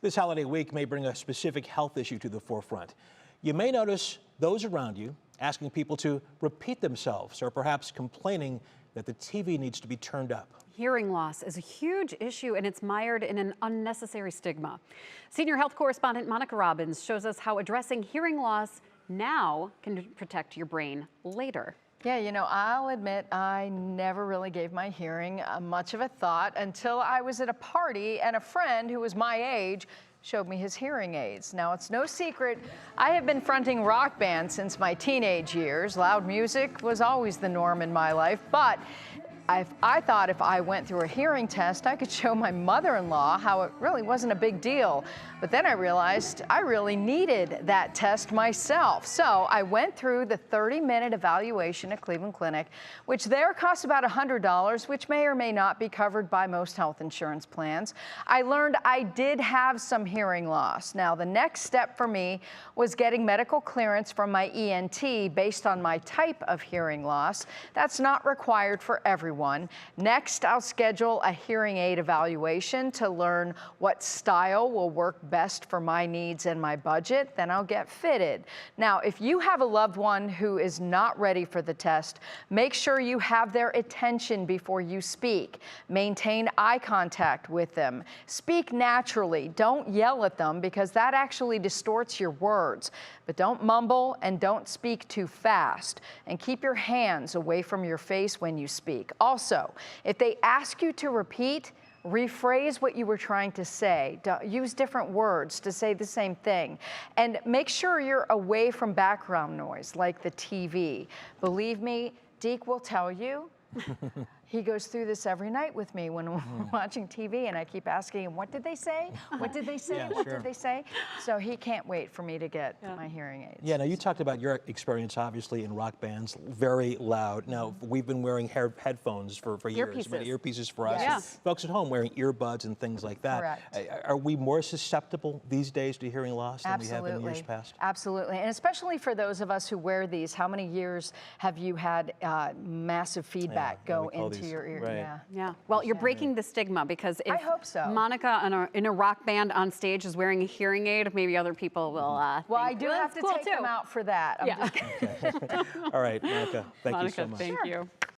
This holiday week may bring a specific health issue to the forefront. You may notice those around you asking people to repeat themselves or perhaps complaining that the TV needs to be turned up. Hearing loss is a huge issue and it's mired in an unnecessary stigma. Senior health correspondent Monica Robbins shows us how addressing hearing loss now can protect your brain later. Yeah, you know, I'll admit I never really gave my hearing much of a thought until I was at a party and a friend who was my age showed me his hearing aids. Now, it's no secret, I have been fronting rock bands since my teenage years. Loud music was always the norm in my life, but I thought if I went through a hearing test, I could show my mother-in-law how it really wasn't a big deal. But then I realized I really needed that test myself. So I went through the 30-minute evaluation at Cleveland Clinic, which there costs about $100, which may or may not be covered by most health insurance plans. I learned I did have some hearing loss. Now, the next step for me was getting medical clearance from my ENT based on my type of hearing loss. That's not required for everyone. Next, I'll schedule a hearing aid evaluation to learn what style will work best for my needs and my budget. Then I'll get fitted. Now, if you have a loved one who is not ready for the test, make sure you have their attention before you speak. Maintain eye contact with them. Speak naturally. Don't yell at them because that actually distorts your words. But don't mumble and don't speak too fast. And keep your hands away from your face when you speak. Also, if they ask you to repeat, rephrase what you were trying to say. Use different words to say the same thing. And make sure you're away from background noise like the TV. Believe me, Deke will tell you. He goes through this every night with me when we're watching TV, and I keep asking him, what did they say? What did they say? Yeah, what sure. did they say? So he can't wait for me to get my hearing aids. Yeah, now you talked about your experience, obviously, in rock bands, very loud. Now, we've been wearing headphones for years. Earpieces. Earpieces for us. Yes. Folks at home wearing earbuds and things like that. Correct. Are we more susceptible these days to hearing loss than we have in years past? Absolutely, and especially for those of us who wear these, how many years have you had massive feedback go into your ear? Right. Yeah, well, you're breaking the stigma because if I hope so. Monica in a rock band on stage is wearing a hearing aid, maybe other people will Well, I do have to take them out for that. I'm just All right, Monica, thank you so much. Thank you.